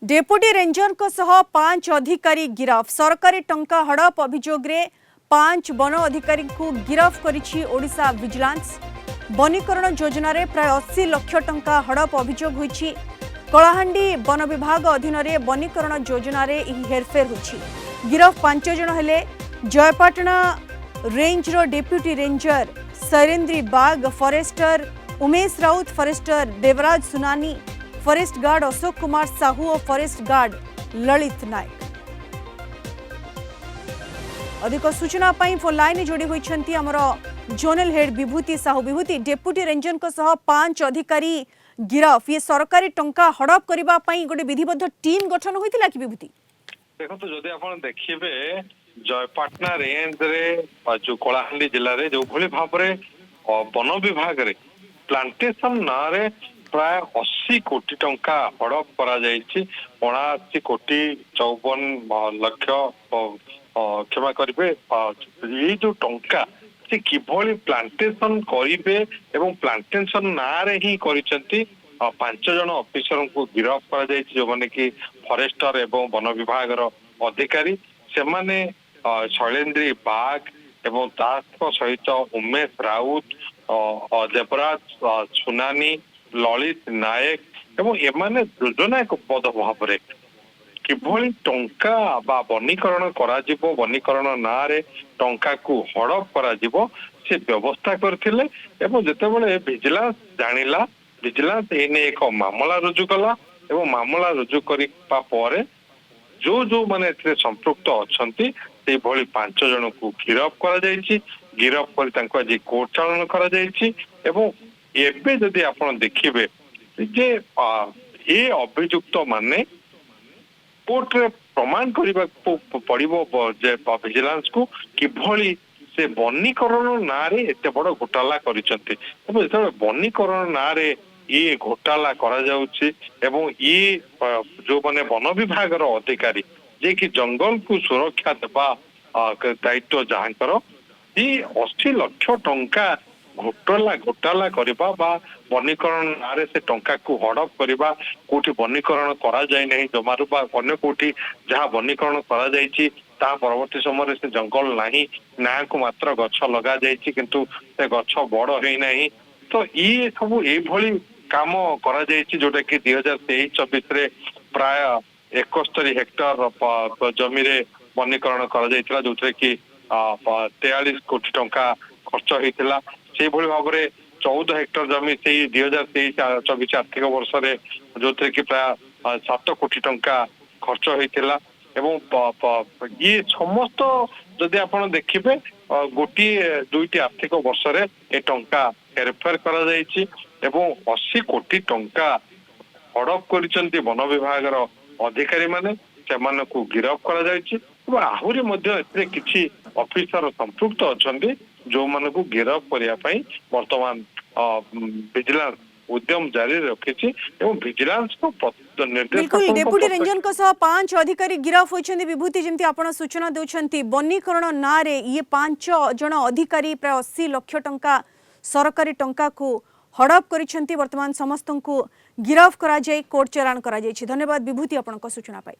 Deputy ranger पांच अधिकारी गिरफ सरकारी टंका हड़प अभियोग रे 5 वन अधिकारी को गिरफ करिछि ओडिशा विजिलेंस। वनीकरण योजना रे प्राय 80 लाख टंका हड़प अभियोग होइछि। कलाहांडी वन विभाग अधीन रे वनीकरण योजना रे हेरफेर होइछि। गिरफ 5 जन हेले जयपाटना रेंज रो डेप्यूटी रेंजर सैरेंद्री बाग, फॉरेस्टर उमेश राउत, फॉरेस्टर देवराज सुनानी, फॉरेस्ट गार्ड अशोक कुमार साहू और फॉरेस्ट गार्ड ललित नायक। अधिक सूचना फोन लाइन जोड़ी होती आमर जोनल हेड विभूति साहू। विभूति, डेप्यूटी रेंजर 5 अधिकारी गिरफ, ये सरकारी टंका हड़प करने गोटे विधिबद्ध टीम गठन होता कि विभूति? देखो जदि आप देखिए जयपाटना रेंज रे जो कलाहांडी जिले में जो भली भाव वन विभाग रे प्लांटेशन ना रे प्राय 80 कोटी टंका हड़प करा जायछि। 79 कोटी 54 लाख क्षमा करिवे। ये जो टंका से किभली प्लांटेशन करिवे एवं प्लांटेशन ना रे ही करिसंती 5 जन ऑफिसर को गिरफ्त करा जायछि, जो माने कि फॉरेस्टर एवं वन विभाग रो अधिकारी। से माने शैलेंद्री बाग एवं ताको सहित उमेश राउत, देवराज सुनानी, ललित नायक एवं एमाने योजनाबद्ध भाव किभली टंका बा वनीकरण करा जिवो, वनीकरण ना रे टंका को हड़प करा जिवो से व्यवस्था करथिले। एवं जेतेबेले विजिलेंस जानिला, विजिलेंस एने एक मामला रुजु कला एवं मामला रुजु करिपा परे जो जो माने एथिरे संपृक्त अछंती से भली 5 जन को गिरफ करा जायछि। गिरफ कर तांको आज कोर्ट चालन करा जायछि। एवं एबे जदि आपण देखिबे जे ए अभियुक्त माने कोर्ट रे प्रमाण करबा पड़िबो जे विजिलेंस को किभली से वनीकरण ना रे एते बड़ घोटाला करिसंती। एवं जेते वनीकरण ना रे ये घोटाला करा जाउछि एवं ये जो माने वन विभाग रो अधिकारी जे कि जंगल को सुरक्षा देबा दायित्व जहाँकर 80 लाख टंका घोटाला करबा बा वनीकरण नारे से टंका को हड़प करबा, कोठी वनीकरण करा जाय नहीं जमारु बा अन्य कोठी जहाँ वनीकरण करा जायछि ता परवर्ती समय से जंगल नाही ना को मात्र गछ लगा जायछि किंतु से गछ बड़ हेई नाही। तो ये सब ए भली काम करा जायछि जोटा कि 2023-24 रे प्राय 71 हेक्टर जमी रे वनीकरण करा जायतिला, जोथरे कि 43 कोटी टंका खर्च होइतिला। से भली भाव रे 14 हेक्टर जमी से 2023-24 आर्थिक वर्ष रे जोथरे कि प्राय 7 कोटी टंका खर्च होइतिला। एवं ये समस्त जदि आपण देखिबे गोटी दुईटी आर्थिक वर्ष रे ए टंका हेरफेर करा जायछि एवं 80 कोटी टंका हड़प करिसंती वन विभाग रो अधिकारी माने सेमान को गिरफ्त करा जायछि। एवं आहुरी मध्य एते किछि ऑफिसर संपृक्त अछंती जो मान को गिरफ्त करिया पई वर्तमान विजिलेंस उद्यम जारी रखिछि। एवं विजिलेंस को बिल्कुल डेप्यूटी रेंजर 5 अधिकारी गिरफ होइछन्ती। विभूति जेमती आपण सूचना देउछन्ती वनीकरण ना रे ये 5 जन अधिकारी प्राय 80 लाख टंका सरकारी टंका को हड़प करिछन्ती। वर्तमान समस्त को गिरफ करा जाय कोर्ट चालान करा जायछि। धन्यवाद विभूति आपण सूचना पाई।